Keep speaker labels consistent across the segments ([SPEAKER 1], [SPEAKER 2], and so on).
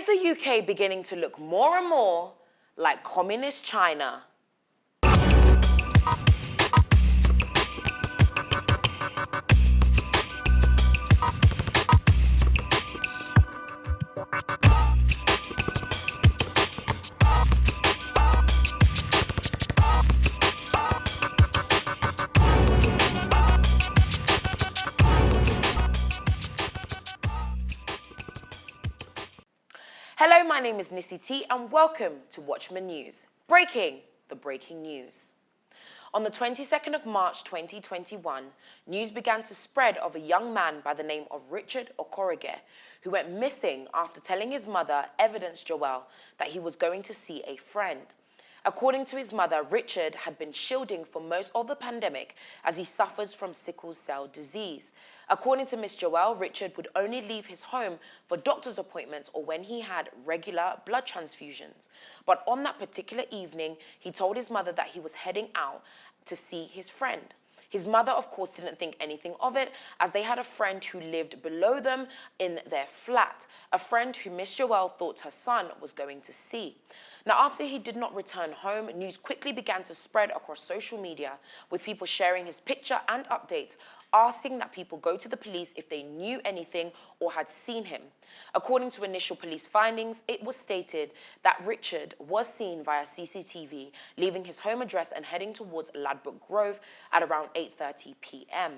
[SPEAKER 1] Is the UK beginning to look more and more like communist China? Hello, my name is Nissy Tee and welcome to Watchman News. Breaking the breaking news. On the 22nd of March 2021, news began to spread of a young man by the name of Richard Okoroghe, who went missing after telling his mother, Evidence Joel, that he was going to see a friend. According to his mother, Richard had been shielding for most of the pandemic as he suffers from sickle cell disease. According to Miss Joel, Richard would only leave his home for doctor's appointments or when he had regular blood transfusions. But on that particular evening, he told his mother that he was heading out to see his friend. His mother, of course, didn't think anything of it, as they had a friend who lived below them in their flat, a friend who Miss Joel thought her son was going to see. Now, after he did not return home, news quickly began to spread across social media, with people sharing his picture and updates, asking that people go to the police if they knew anything or had seen him. According to initial police findings, it was stated that Richard was seen via CCTV leaving his home address and heading towards Ladbroke Grove at around 8:30 p.m.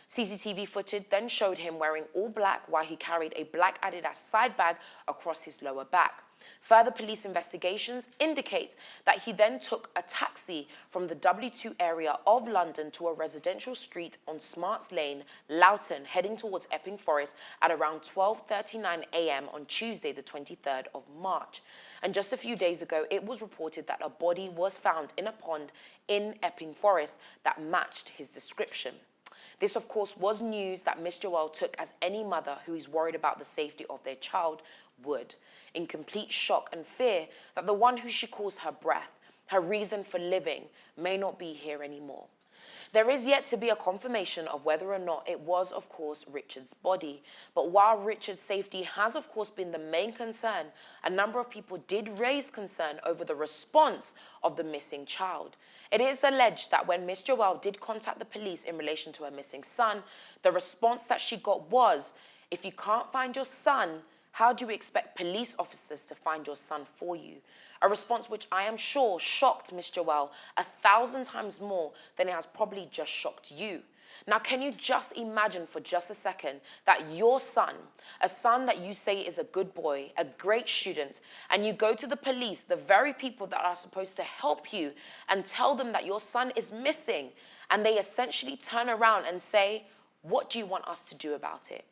[SPEAKER 1] CCTV footage then showed him wearing all black while he carried a black Adidas side bag across his lower back. Further police investigations indicate that he then took a taxi from the W2 area of London to a residential street on Smarts Lane, Loughton, heading towards Epping Forest at around 12:39 a.m. on Tuesday, the 23rd of March. And just a few days ago, it was reported that a body was found in a pond in Epping Forest that matched his description. This, of course, was news that Miss Joel took as any mother who is worried about the safety of their child would, in complete shock and fear that the one who she calls her breath, her reason for living, may not be here anymore. There is yet to be a confirmation of whether or not it was, of course, Richard's body. But while Richard's safety has, of course, been the main concern, a number of people did raise concern over the response of the missing child. It is alleged that when Miss Joel did contact the police in relation to her missing son, the response that she got was, "If you can't find your son, how do you expect police officers to find your son for you?" A response which I am sure shocked Miss Joel 1,000 times more than it has probably just shocked you. Now, can you just imagine for just a second that your son, a son that you say is a good boy, a great student, and you go to the police, the very people that are supposed to help you, and tell them that your son is missing, and they essentially turn around and say, "What do you want us to do about it?"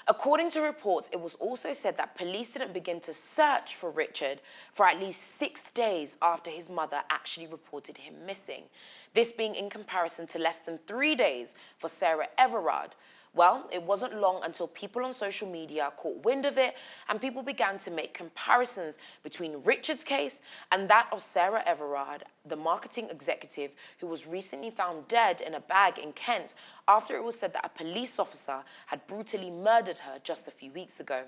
[SPEAKER 1] According to reports, it was also said that police didn't begin to search for Richard for at least 6 days after his mother actually reported him missing. This being in comparison to less than 3 days for Sarah Everard. Well, it wasn't long until people on social media caught wind of it and people began to make comparisons between Richard's case and that of Sarah Everard, the marketing executive who was recently found dead in a bag in Kent after it was said that a police officer had brutally murdered her just a few weeks ago.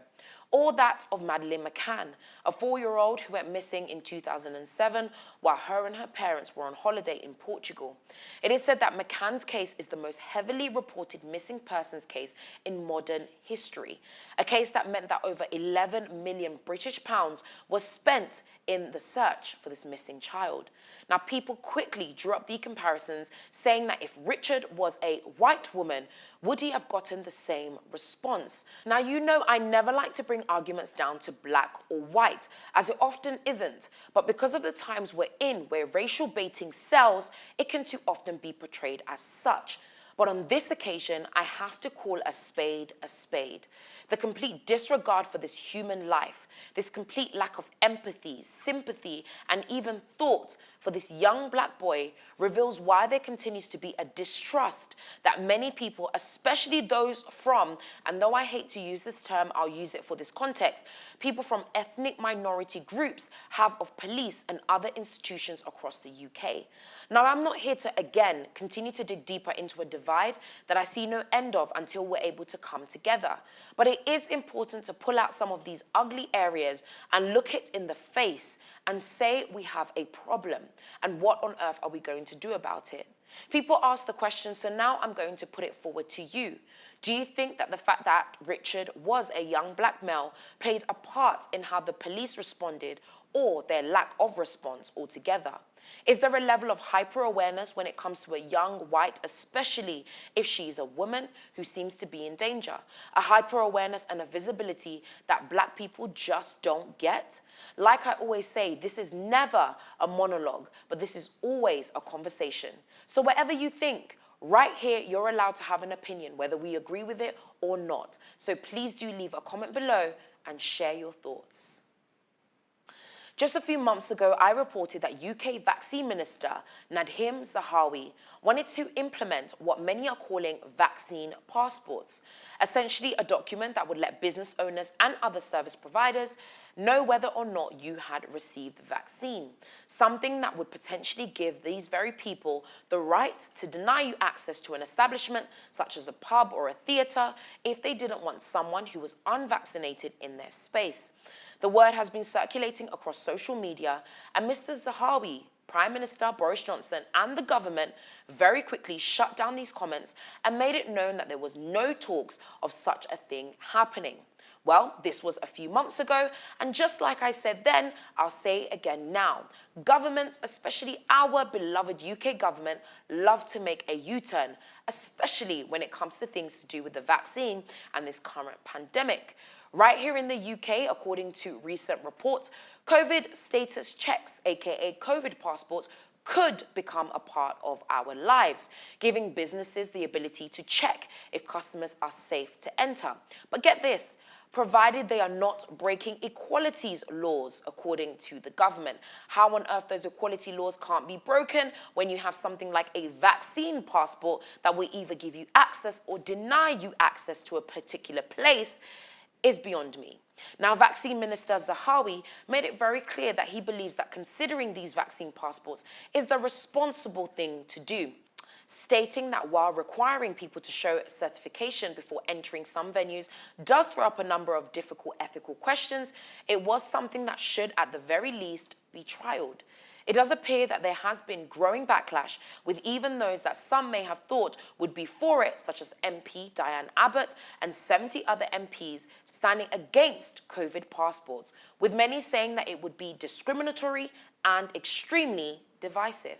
[SPEAKER 1] Or that of Madeleine McCann, a 4-year-old who went missing in 2007 while her and her parents were on holiday in Portugal. It is said that McCann's case is the most heavily reported missing persons case in modern history, a case that meant that over 11 million British pounds was spent in the search for this missing child. Now, people quickly drew up the comparisons, saying that if Richard was a white woman, would he have gotten the same response? Now, you know I never like to bring arguments down to black or white, as it often isn't. But because of the times we're in, where racial baiting sells, it can too often be portrayed as such. But on this occasion, I have to call a spade a spade. The complete disregard for this human life, this complete lack of empathy, sympathy, and even thought for this young black boy reveals why there continues to be a distrust that many people, especially those from, and though I hate to use this term, I'll use it for this context, people from ethnic minority groups have of police and other institutions across the UK. Now, I'm not here to, again, continue to dig deeper into a divide divide that I see no end of until we're able to come together. But it is important to pull out some of these ugly areas and look it in the face and say we have a problem, and what on earth are we going to do about it? People ask the question, so now I'm going to put it forward to you. Do you think that the fact that Richard was a young black male played a part in how the police responded, or their lack of response altogether? Is there a level of hyper-awareness when it comes to a young white, especially if she's a woman who seems to be in danger? A hyper-awareness and a visibility that black people just don't get? Like I always say, this is never a monologue, but this is always a conversation. So whatever you think, right here, you're allowed to have an opinion, whether we agree with it or not. So please do leave a comment below and share your thoughts. Just a few months ago, I reported that UK Vaccine Minister Nadhim Zahawi wanted to implement what many are calling vaccine passports, essentially a document that would let business owners and other service providers know whether or not you had received the vaccine, something that would potentially give these very people the right to deny you access to an establishment such as a pub or a theatre if they didn't want someone who was unvaccinated in their space. The word has been circulating across social media, and Mr. Zahawi, Prime Minister Boris Johnson and the government very quickly shut down these comments and made it known that there was no talks of such a thing happening. Well, this was a few months ago, and just like I said then, I'll say again now. Governments, especially our beloved UK government, love to make a U-turn, especially when it comes to things to do with the vaccine and this current pandemic. Right here in the UK, according to recent reports, COVID status checks, aka COVID passports, could become a part of our lives, giving businesses the ability to check if customers are safe to enter. But get this, provided they are not breaking equalities laws, according to the government. How on earth those equality laws can't be broken when you have something like a vaccine passport that will either give you access or deny you access to a particular place is beyond me. Now, Vaccine Minister Zahawi made it very clear that he believes that considering these vaccine passports is the responsible thing to do, stating that while requiring people to show certification before entering some venues does throw up a number of difficult ethical questions, it was something that should at the very least be trialed. It does appear that there has been growing backlash, with even those that some may have thought would be for it, such as MP Diane Abbott and 70 other MPs, standing against COVID passports, with many saying that it would be discriminatory and extremely divisive.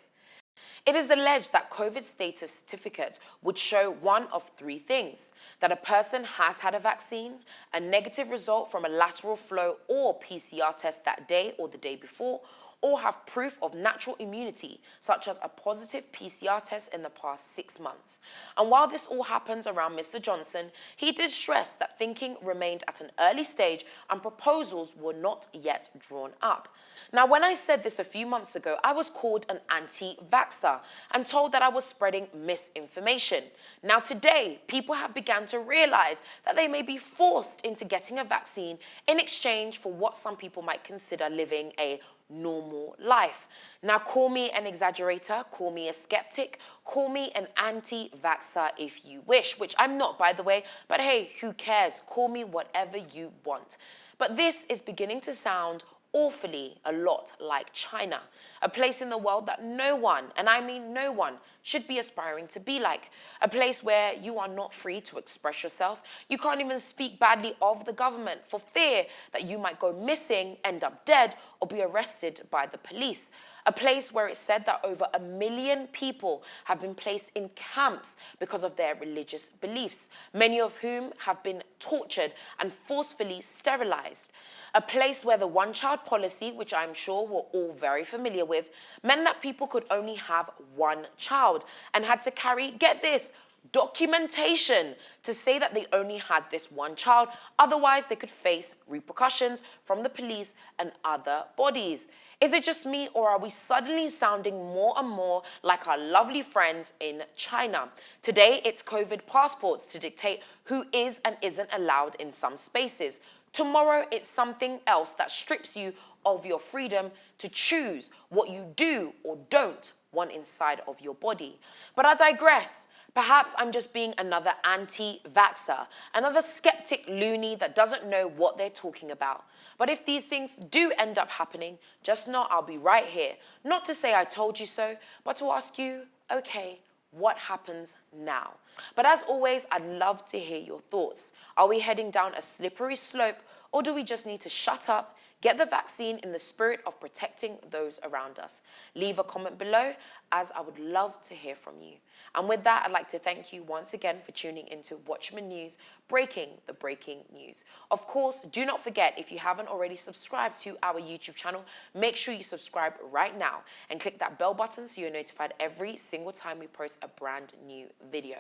[SPEAKER 1] It is alleged that COVID status certificates would show one of three things: that a person has had a vaccine, a negative result from a lateral flow or PCR test that day or the day before, or have proof of natural immunity, such as a positive PCR test in the past 6 months. And while this all happens around Mr. Johnson, he did stress that thinking remained at an early stage and proposals were not yet drawn up. Now, when I said this a few months ago, I was called an anti-vaxxer and told that I was spreading misinformation. Now today, people have begun to realize that they may be forced into getting a vaccine in exchange for what some people might consider living a normal life. Now, call me an exaggerator, call me a skeptic, call me an anti-vaxxer if you wish, which I'm not, by the way, but hey, who cares? Call me whatever you want. But this is beginning to sound awfully a lot like China, a place in the world that no one, and I mean no one, should be aspiring to be like. A place where you are not free to express yourself. You can't even speak badly of the government for fear that you might go missing, end up dead, or be arrested by the police. A place where it's said that over 1 million people have been placed in camps because of their religious beliefs, many of whom have been tortured and forcefully sterilized. A place where the one-child policy, which I'm sure we're all very familiar with, meant that people could only have one child and had to carry, get this, documentation to say that they only had this one child. Otherwise, they could face repercussions from the police and other bodies. Is it just me, or are we suddenly sounding more and more like our lovely friends in China? Today, it's COVID passports to dictate who is and isn't allowed in some spaces. Tomorrow, it's something else that strips you of your freedom to choose what you do or don't want inside of your body. But I digress. Perhaps I'm just being another anti-vaxxer, another skeptic loony that doesn't know what they're talking about. But if these things do end up happening, just know I'll be right here. Not to say I told you so, but to ask you, okay, what happens now? But as always, I'd love to hear your thoughts. Are we heading down a slippery slope, or do we just need to shut up, get the vaccine in the spirit of protecting those around us? Leave a comment below, as I would love to hear from you. And with that, I'd like to thank you once again for tuning into Watchman News, breaking the breaking news. Of course, do not forget, if you haven't already subscribed to our YouTube channel, make sure you subscribe right now and click that bell button so you're notified every single time we post a brand new video.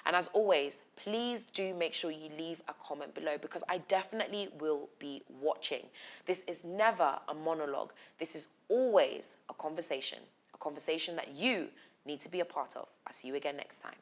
[SPEAKER 1] And as always, please do make sure you leave a comment below, because I definitely will be watching. This is never a monologue. This is always a conversation that you need to be a part of. I'll see you again next time.